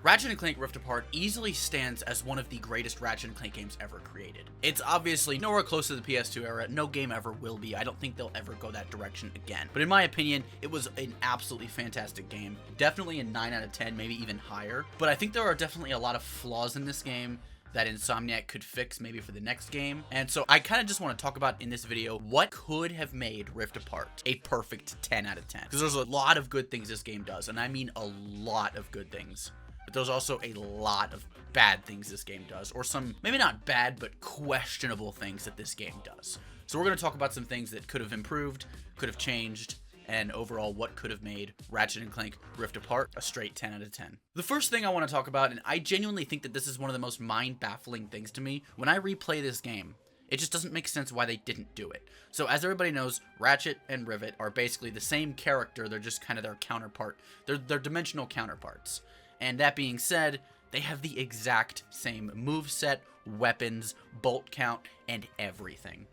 Ratchet & Clank Rift Apart easily stands as one of the greatest Ratchet & Clank games ever created. It's obviously nowhere close to the PS2 era, no game ever will be, I don't think they'll ever go that direction again. But in my opinion, it was an absolutely fantastic game. Definitely a 9 out of 10, maybe even higher. But I think there are definitely a lot of flaws in this game that Insomniac could fix maybe for the next game. And so I kind of just want to talk about in this video what could have made Rift Apart a perfect 10 out of 10. Because there's a lot of good things this game does, and I mean a lot of good things. But there's also a lot of bad things this game does, or some, maybe not bad, but questionable things that this game does. So we're going to talk about some things that could have improved, could have changed, and overall what could have made Ratchet & Clank Rift Apart a straight 10 out of 10. The first thing I want to talk about, and I genuinely think that this is one of the most mind-baffling things to me, when I replay this game, it just doesn't make sense why they didn't do it. So as everybody knows, Ratchet and Rivet are basically the same character, they're just kind of their counterpart. They're dimensional counterparts. And that being said, they have the exact same moveset, weapons, bolt count, and everything.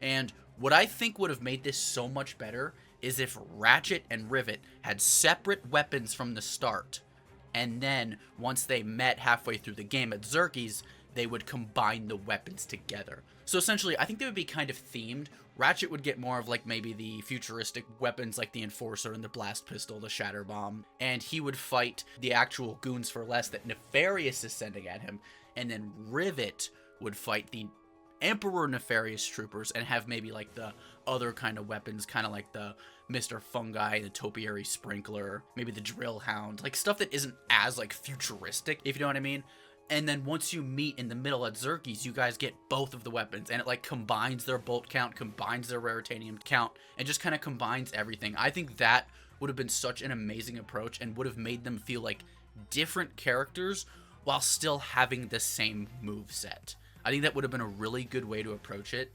And what I think would have made this so much better is if Ratchet and Rivet had separate weapons from the start, and then once they met halfway through the game at Xerxes, they would combine the weapons together. So essentially, I think they would be kind of themed. Ratchet would get more of like maybe the futuristic weapons like the Enforcer and the Blast Pistol, the Shatter Bomb, and he would fight the actual goons for less that Nefarious is sending at him, and then Rivet would fight the Emperor Nefarious troopers and have maybe like the other kind of weapons, kind of like the Mr. Fungi, the Topiary Sprinkler, maybe the Drill Hound, like stuff that isn't as like futuristic, if you know what I mean. And then once you meet in the middle at Xerxes, you guys get both of the weapons, and it like combines their bolt count, combines their raritanium count, and just kind of combines everything. I think that would have been such an amazing approach and would have made them feel like different characters while still having the same move set. I think that would have been a really good way to approach it,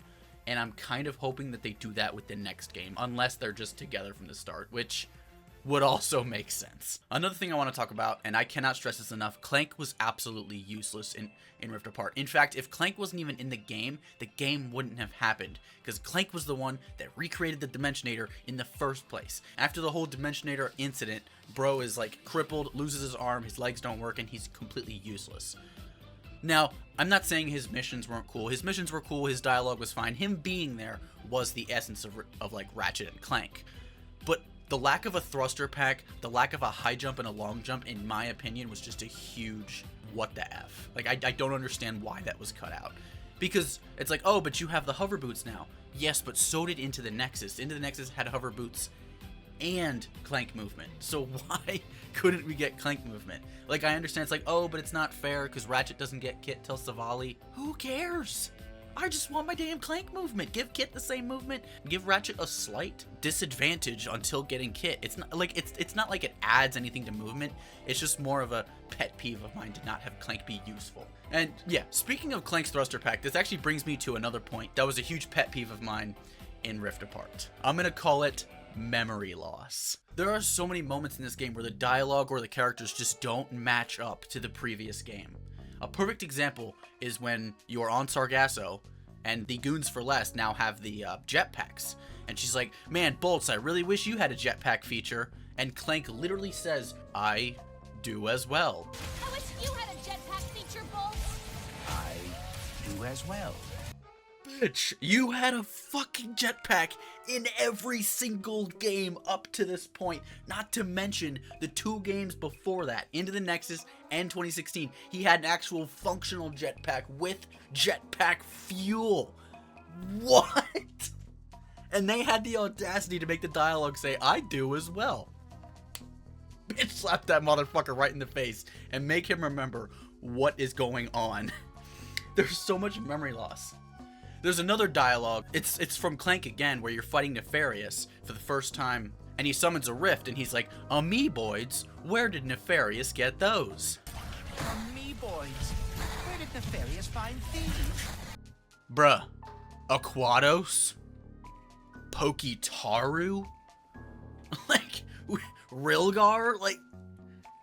and I'm kind of hoping that they do that with the next game, unless they're just together from the start, which would also make sense. Another thing I want to talk about, and I cannot stress this enough, Clank was absolutely useless in Rift Apart. In fact, if Clank wasn't even in the game wouldn't have happened, because Clank was the one that recreated the Dimensionator in the first place. After the whole Dimensionator incident, bro is like crippled, loses his arm, his legs don't work, and he's completely useless. Now, I'm not saying his missions weren't cool. His missions were cool, his dialogue was fine. Him being there was the essence of like Ratchet and Clank. But the lack of a thruster pack, the lack of a high jump and a long jump, in my opinion, was just a huge what the F. Like, I don't understand why that was cut out. Because it's like, oh, but you have the hover boots now. Yes, but so did Into the Nexus. Into the Nexus had hover boots and Clank movement. So why couldn't we get Clank movement? Like, I understand it's like, oh, but it's not fair because Ratchet doesn't get Kit till Savali. Who cares? I just want my damn Clank movement. Give Kit the same movement. Give Ratchet a slight disadvantage until getting Kit. It's not like it's not like it adds anything to movement. It's just more of a pet peeve of mine to not have Clank be useful. And yeah, speaking of Clank's thruster pack, this actually brings me to another point that was a huge pet peeve of mine in Rift Apart. I'm gonna call it memory loss. There are so many moments in this game where the dialogue or the characters just don't match up to the previous game. A perfect example is when you're on Sargasso and the goons for less now have the jetpacks. And she's like, man, Bolts, I really wish you had a jetpack feature. And Clank literally says, I do as well. I wish you had a jetpack feature, Bolts. I do as well. Bitch, you had a fucking jetpack in every single game up to this point. Not to mention the 2 games before that, Into the Nexus and 2016. He had an actual functional jetpack with jetpack fuel. What? And they had the audacity to make the dialogue say, I do as well. Bitch, slap that motherfucker right in the face and make him remember what is going on. There's so much memory loss. There's another dialogue, it's from Clank again, where you're fighting Nefarious for the first time, and he summons a rift, and he's like, Amoeboids, where did Nefarious get those? Amoeboids, where did Nefarious find these? Bruh, Aquados? Pokitaru? Like, Rilgar? Like,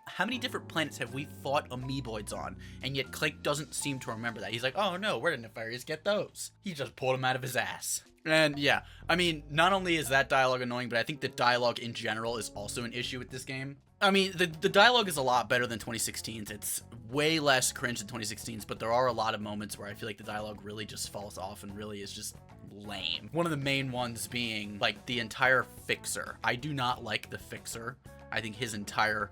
how many different planets have we fought Amoeboids on, and yet Clank doesn't seem to remember that? He's like, oh no, where did Nefarious get those? He just pulled them out of his ass. And yeah, I mean, not only is that dialogue annoying, but I think the dialogue in general is also an issue with this game. I mean, the dialogue is a lot better than 2016's. It's way less cringe than 2016's, but there are a lot of moments where I feel like the dialogue really just falls off and really is just lame. One of the main ones being, like, the entire Fixer. I do not like the Fixer. I think his entire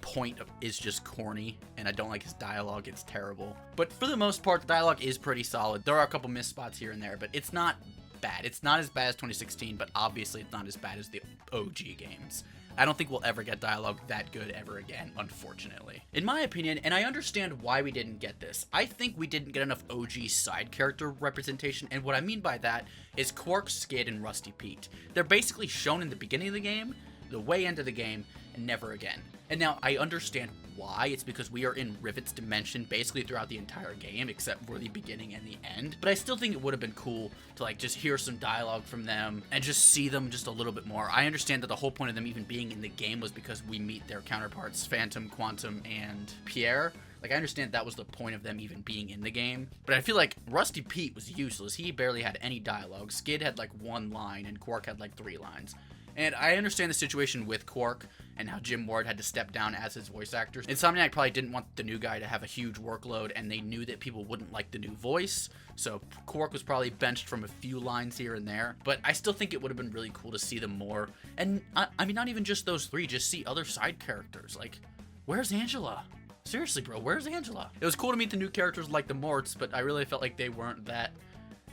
point is just corny, and I don't like his dialogue. It's terrible. But for the most part, the dialogue is pretty solid. There are a couple missed spots here and there, but it's not bad. It's not as bad as 2016, but obviously it's not as bad as the OG games. I don't think we'll ever get dialogue that good ever again, unfortunately. In my opinion, and I understand why we didn't get this, I think we didn't get enough OG side character representation, and what I mean by that is Quark, Skid, and Rusty Pete. They're basically shown in the beginning of the game, the way end of the game, and never again. And now I understand why. It's because we are in Rivet's dimension basically throughout the entire game, except for the beginning and the end. But I still think it would have been cool to like just hear some dialogue from them and just see them just a little bit more. I understand that the whole point of them even being in the game was because we meet their counterparts, Phantom, Quantum, and Pierre. Like, I understand that was the point of them even being in the game. But I feel like Rusty Pete was useless. He barely had any dialogue. Skid had like one line, and Quark had like 3 lines. And I understand the situation with Quark and how Jim Ward had to step down as his voice actor. Insomniac probably didn't want the new guy to have a huge workload, and they knew that people wouldn't like the new voice. So Quark was probably benched from a few lines here and there. But I still think it would have been really cool to see them more. And I mean, not even just those 3, just see other side characters. Like, where's Angela? Seriously, bro, where's Angela? It was cool to meet the new characters like the Morts, but I really felt like they weren't that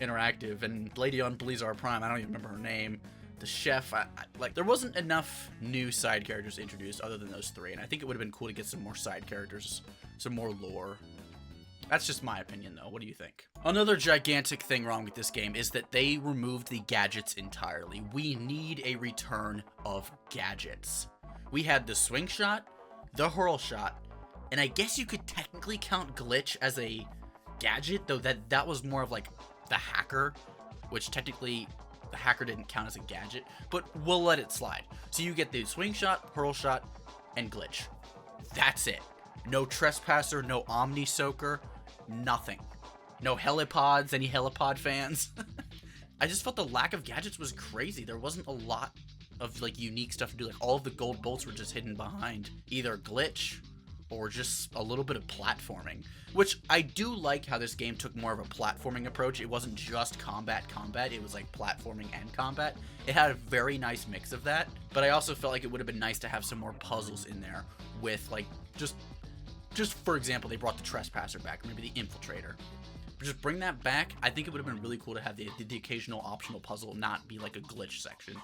interactive. And Lady on Blizzard Prime, I don't even remember her name. The chef, like, there wasn't enough new side characters introduced other than those 3, and I think it would have been cool to get some more side characters, some more lore. That's just my opinion, though. What do you think? Another gigantic thing wrong with this game is that they removed the gadgets entirely. We need a return of gadgets. We had the swing shot, the hurl shot, and I guess you could technically count glitch as a gadget, though that was more of like the hacker, which technically the hacker didn't count as a gadget, but we'll let it slide. So you get the swing shot, hurl shot, and glitch. That's it. No trespasser, no omni soaker, nothing. No helipods, any helipod fans? I just felt the lack of gadgets was crazy. There wasn't a lot of like unique stuff to do. Like, all of the gold bolts were just hidden behind either glitch or just a little bit of platforming, which I do like how this game took more of a platforming approach. It wasn't just combat, it was like platforming and combat. It had a very nice mix of that, but I also felt like it would have been nice to have some more puzzles in there with like, just for example, they brought the trespasser back, or maybe the infiltrator. Just bring that back. I think it would have been really cool to have the occasional optional puzzle not be like a glitch section.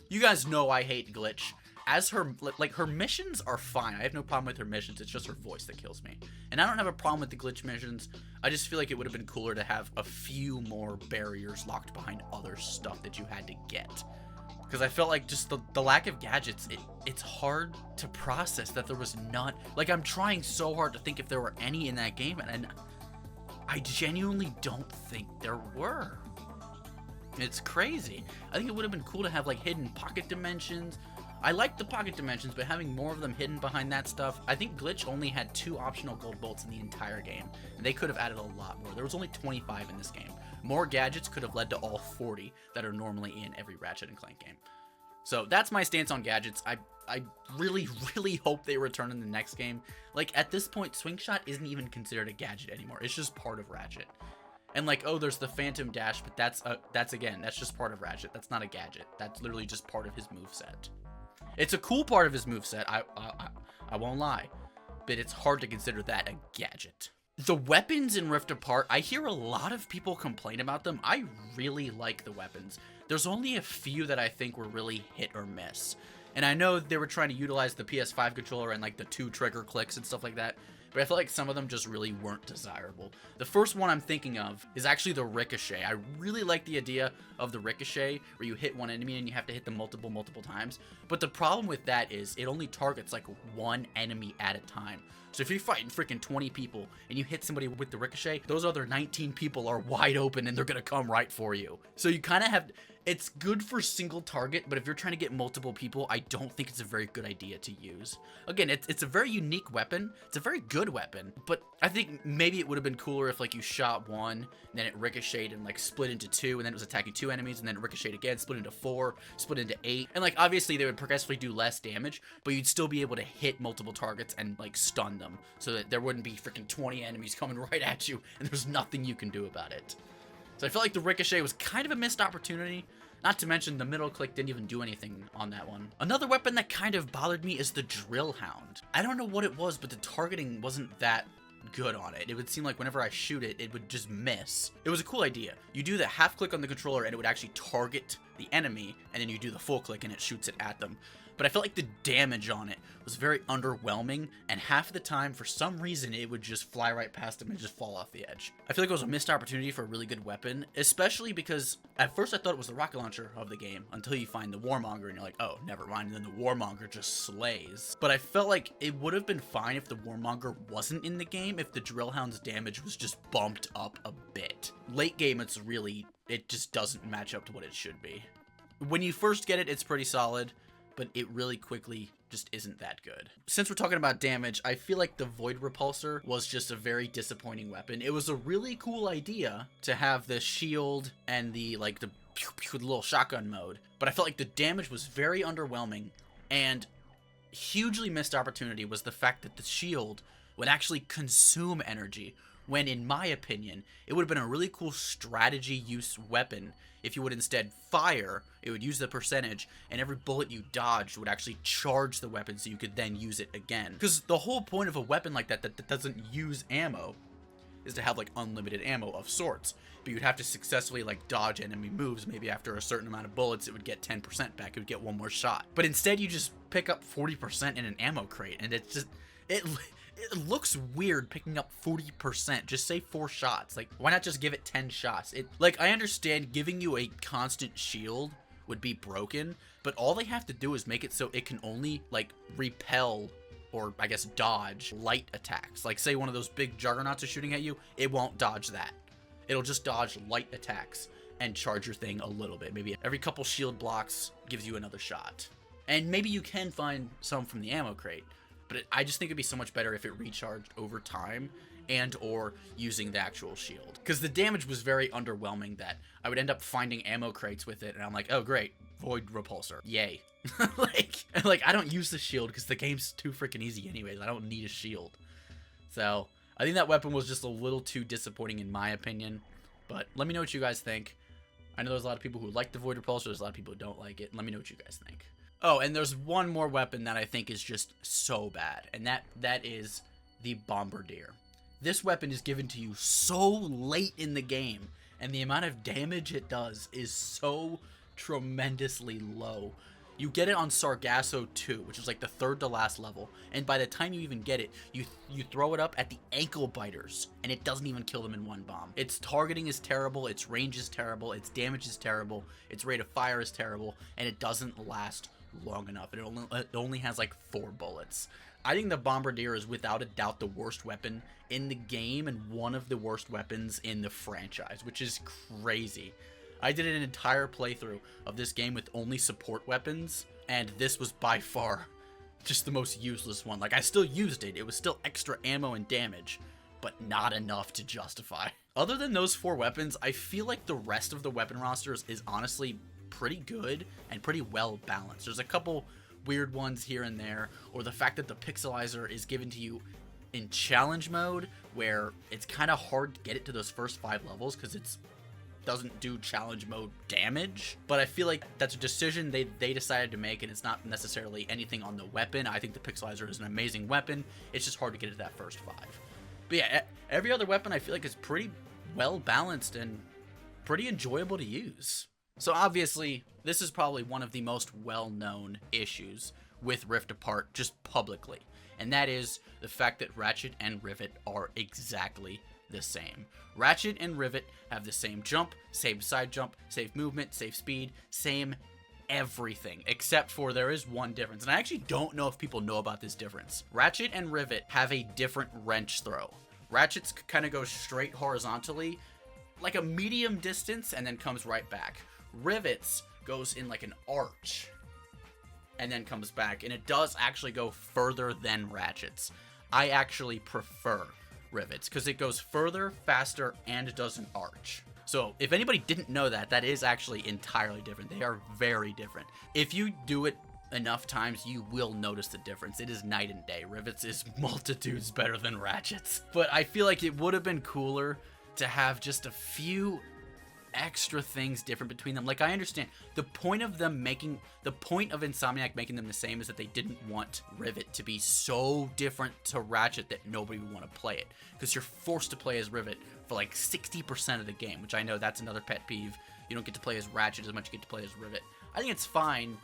You guys know I hate glitch. As her, like, her missions are fine. I have no problem with her missions. It's just her voice that kills me. And I don't have a problem with the glitch missions. I just feel like it would have been cooler to have a few more barriers locked behind other stuff that you had to get. Because I felt like just the lack of gadgets, it's hard to process that there was none. Like, I'm trying so hard to think if there were any in that game, and I genuinely don't think there were. It's crazy. I think it would have been cool to have like hidden pocket dimensions. I like the pocket dimensions, but having more of them hidden behind that stuff. I think Glitch only had 2 optional gold bolts in the entire game, and they could have added a lot more. There was only 25 in this game. More gadgets could have led to all 40 that are normally in every Ratchet and Clank game. So that's my stance on gadgets. I really, really hope they return in the next game. Like, at this point, Swing Shot isn't even considered a gadget anymore. It's just part of Ratchet. And like, oh, there's the Phantom Dash, but that's just part of Ratchet. That's not a gadget. That's literally just part of his moveset. It's a cool part of his moveset, I won't lie, but it's hard to consider that a gadget. The weapons in Rift Apart, I hear a lot of people complain about them. I really like the weapons. There's only a few that I think were really hit or miss. And I know they were trying to utilize the PS5 controller and like the 2 trigger clicks and stuff like that, but I feel like some of them just really weren't desirable. The first one I'm thinking of is actually the Ricochet. I really like the idea of the Ricochet, where you hit one enemy and you have to hit them multiple times. But the problem with that is it only targets like one enemy at a time. So if you're fighting freaking 20 people and you hit somebody with the Ricochet, those other 19 people are wide open and they're gonna come right for you. So you kind of have... It's good for single target, but if you're trying to get multiple people, I don't think it's a very good idea to use. Again, it's a very unique weapon. It's a very good good weapon, but I think maybe it would have been cooler if like you shot one, and then it ricocheted and like split into two, and then it was attacking 2 enemies, and then it ricocheted again, split into 4, split into 8, and like obviously they would progressively do less damage, but you'd still be able to hit multiple targets and like stun them, so that there wouldn't be freaking 20 enemies coming right at you, and there's nothing you can do about it. So I feel like the ricochet was kind of a missed opportunity. Not to mention the middle click didn't even do anything on that one. Another weapon that kind of bothered me is the drill hound. I don't know what it was, but the targeting wasn't that good on it. It would seem like whenever I shoot it, it would just miss. It was a cool idea. You do the half click on the controller and it would actually target the enemy, and then you do the full click and it shoots it at them. But I felt like the damage on it was very underwhelming, and half the time, for some reason, it would just fly right past them and just fall off the edge. I feel like it was a missed opportunity for a really good weapon, especially because at first I thought it was the rocket launcher of the game until you find the Warmonger and you're like, oh, never mind, and then the Warmonger just slays. But I felt like it would have been fine if the Warmonger wasn't in the game, if the Drill Hound's damage was just bumped up a bit. Late game, it just doesn't match up to what it should be. When you first get it, it's pretty solid, but it really quickly just isn't that good. Since we're talking about damage, I feel like the Void Repulsor was just a very disappointing weapon. It was a really cool idea to have the shield and the little shotgun mode, but I felt like the damage was very underwhelming, and hugely missed opportunity was the fact that the shield would actually consume energy, when in my opinion, it would have been a really cool strategy use weapon. If you would instead fire, it would use the percentage, and every bullet you dodged would actually charge the weapon so you could then use it again. Because the whole point of a weapon like that doesn't use ammo is to have like unlimited ammo of sorts. But you'd have to successfully like dodge enemy moves. Maybe after a certain amount of bullets, it would get 10% back. It would get one more shot. But instead, you just pick up 40% in an ammo crate, and it's just it looks weird picking up 40%. Just say 4 shots. Like, why not just give it 10 shots? I understand giving you a constant shield would be broken, but all they have to do is make it so it can only, like, repel or, I guess, dodge light attacks. Like, say one of those big juggernauts is shooting at you, it won't dodge that. It'll just dodge light attacks and charge your thing a little bit. Maybe every couple shield blocks gives you another shot. And maybe you can find some from the ammo crate, but I just think it'd be so much better if it recharged over time and or using the actual shield. Because the damage was very underwhelming that I would end up finding ammo crates with it, and I'm like, oh great, Void Repulsor, yay. like I don't use the shield because the game's too freaking easy anyways. I don't need a shield. So I think that weapon was just a little too disappointing in my opinion, but let me know what you guys think. I know there's a lot of people who like the Void Repulsor, there's a lot of people who don't like it. Let me know what you guys think. Oh, and there's one more weapon that I think is just so bad, and that is the Bombardier. This weapon is given to you so late in the game, and the amount of damage it does is so tremendously low. You get it on Sargasso 2, which is like the 3rd to last level, and by the time you even get it, you throw it up at the ankle biters, and it doesn't even kill them in one bomb. Its targeting is terrible, its range is terrible, its damage is terrible, its rate of fire is terrible, and it doesn't last long enough. It only has like 4 bullets. I think the Bombardier is without a doubt the worst weapon in the game and one of the worst weapons in the franchise, which is crazy. I did an entire playthrough of this game with only support weapons, and this was by far just the most useless one. Like, I still used it. It was still extra ammo and damage, but not enough to justify. Other than those 4 weapons, I feel like the rest of the weapon rosters is honestly pretty good and pretty well balanced. There's a couple weird ones here and there, or the fact that the pixelizer is given to you in challenge mode, where it's kind of hard to get it to those first 5 levels because it doesn't do challenge mode damage. But I feel like that's a decision they decided to make, and it's not necessarily anything on the weapon. I think the pixelizer is an amazing weapon. It's just hard to get it to that first 5. But yeah, every other weapon I feel like is pretty well balanced and pretty enjoyable to use. So obviously, this is probably one of the most well-known issues with Rift Apart just publicly, and that is the fact that Ratchet and Rivet are exactly the same. Ratchet and Rivet have the same jump, same side jump, same movement, same speed, same everything, except for there is one difference, and I actually don't know if people know about this difference. Ratchet and Rivet have a different wrench throw. Ratchet's kind of goes straight horizontally, like a medium distance, and then comes right back. Rivet's goes in like an arch and then comes back, and it does actually go further than Ratchet's. I actually prefer rivets because it goes further, faster, and it doesn't arch. So if anybody didn't know that, that is actually entirely different. They are very different. If you do it enough times, you will notice the difference. It is night and day. Rivets is multitudes better than ratchets. But I feel like it would have been cooler to have just a few extra things different between them. Like, I understand the point of Insomniac making them the same is that they didn't want Rivet to be so different to Ratchet that nobody would want to play it, because you're forced to play as Rivet for like 60% of the game, which I know that's another pet peeve. You don't get to play as Ratchet as much as you get to play as Rivet. I think it's fine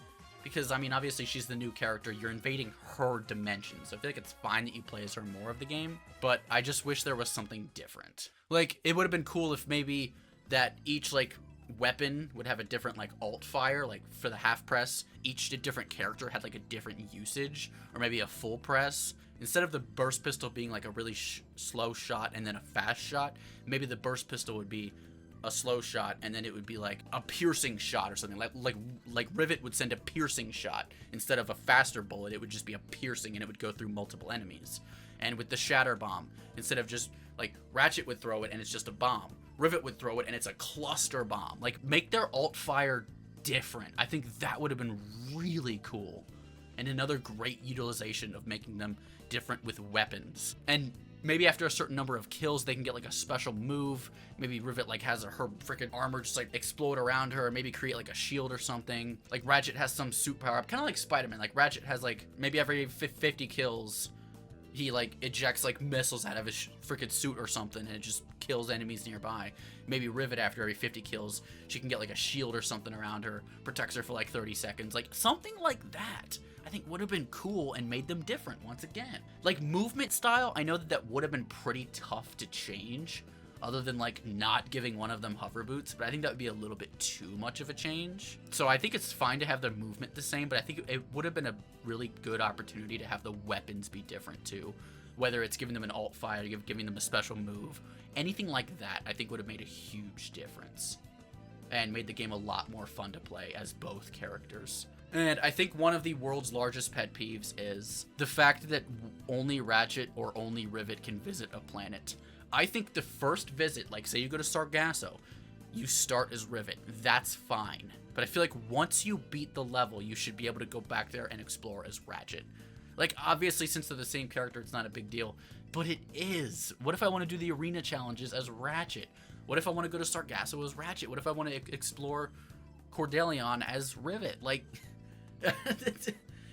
because, I mean, obviously she's the new character. You're invading her dimension, so I feel like it's fine that you play as her more of the game, but I just wish there was something different. Like, it would have been cool if maybe that each, like, weapon would have a different, like, alt fire. Like, for the half press, each different character had, like, a different usage, or maybe a full press. Instead of the burst pistol being, like, a really slow shot and then a fast shot, maybe the burst pistol would be a slow shot and then it would be, like, a piercing shot or something. Like Rivet would send a piercing shot. Instead of a faster bullet, it would just be a piercing and it would go through multiple enemies. And with the shatter bomb, instead of just, like, Ratchet would throw it and it's just a bomb, Rivet would throw it and it's a cluster bomb. Like, make their alt fire different. I think that would have been really cool. And another great utilization of making them different with weapons. And maybe after a certain number of kills, they can get, like, a special move. Maybe Rivet, like, has her freaking armor just, like, explode around her, or maybe create, like, a shield or something. Like, Ratchet has some suit power up, kind of like Spider-Man. Like, Ratchet has, like, maybe every 50 kills, he, like, ejects, like, missiles out of his freaking suit or something, and it just kills enemies nearby. Maybe Rivet, after every 50 kills, she can get, like, a shield or something around her, protects her for, like, 30 seconds. Like, something like that, I think, would have been cool and made them different once again. Like, movement style, I know that would have been pretty tough to change, other than, like, not giving one of them hover boots, but I think that would be a little bit too much of a change. So I think it's fine to have their movement the same, but I think it would have been a really good opportunity to have the weapons be different too. Whether it's giving them an alt fire, giving them a special move, anything like that, I think would have made a huge difference and made the game a lot more fun to play as both characters. And I think one of the world's largest pet peeves is the fact that only Ratchet or only Rivet can visit a planet. I think the first visit, like, say you go to Sargasso, you start as Rivet. That's fine. But I feel like once you beat the level, you should be able to go back there and explore as Ratchet. Like, obviously, since they're the same character, it's not a big deal. But it is. What if I want to do the arena challenges as Ratchet? What if I want to go to Sargasso as Ratchet? What if I want to explore Cordelion as Rivet? Like,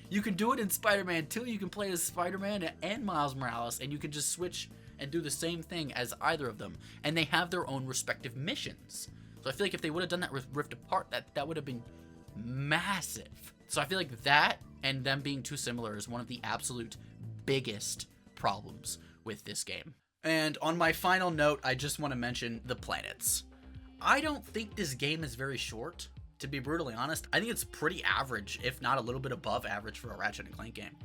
you can do it in Spider-Man 2. You can play as Spider-Man and Miles Morales, and you can just switch and do the same thing as either of them. And they have their own respective missions. So I feel like if they would have done that with Rift Apart, that would have been massive. So I feel like that and them being too similar is one of the absolute biggest problems with this game. And on my final note, I just want to mention the planets. I don't think this game is very short, to be brutally honest. I think it's pretty average, if not a little bit above average for a Ratchet & Clank game.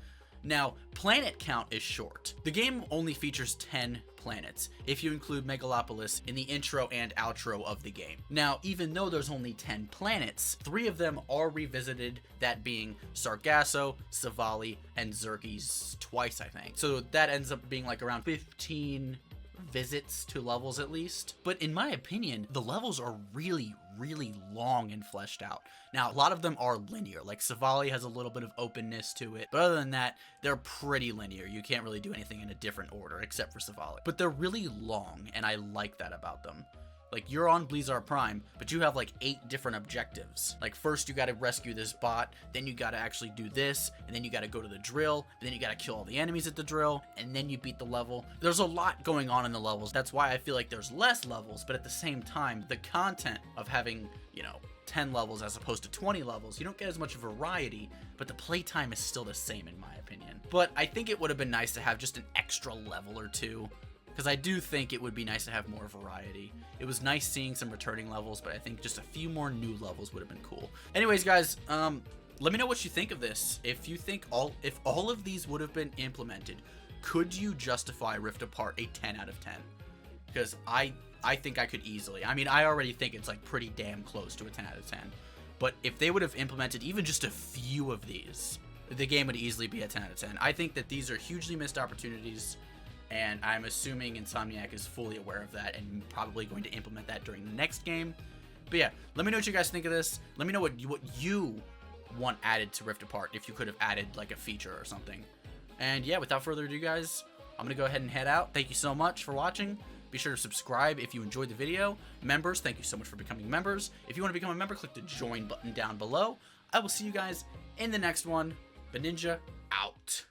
Now, planet count is short. The game only features 10 planets, if you include Megalopolis in the intro and outro of the game. Now, even though there's only 10 planets, 3 of them are revisited, that being Sargasso, Savali, and Xerxes twice, I think. So that ends up being like around 15 visits to levels at least. But in my opinion, the levels are really long and fleshed out. Now, a lot of them are linear, like Savali has a little bit of openness to it, but other than that, they're pretty linear. You can't really do anything in a different order except for Savali. But they're really long, and I like that about them. Like, you're on Blizzard Prime, but you have like 8 different objectives. Like, first you gotta rescue this bot, then you gotta actually do this, and then you gotta go to the drill, and then you gotta kill all the enemies at the drill, and then you beat the level. There's a lot going on in the levels. That's why I feel like there's less levels, but at the same time, the content of having, 10 levels as opposed to 20 levels, you don't get as much variety, but the playtime is still the same in my opinion. But I think it would have been nice to have just an extra level or two, because I do think it would be nice to have more variety. It was nice seeing some returning levels, but I think just a few more new levels would have been cool. Anyways, guys, let me know what you think of this. If you think if all of these would have been implemented, could you justify Rift Apart a 10 out of 10? Because I think I could easily. I mean, I already think it's like pretty damn close to a 10 out of 10. But if they would have implemented even just a few of these, the game would easily be a 10 out of 10. I think that these are hugely missed opportunities, and I'm assuming Insomniac is fully aware of that and probably going to implement that during the next game. But yeah, let me know what you guys think of this. Let me know what you want added to Rift Apart, if you could have added like a feature or something. And yeah, without further ado, guys, I'm gonna go ahead and head out. Thank you so much for watching. Be sure to subscribe if you enjoyed the video. Members, thank you so much for becoming members. If you want to become a member, click the join button down below. I will see you guys in the next one. Ninja out.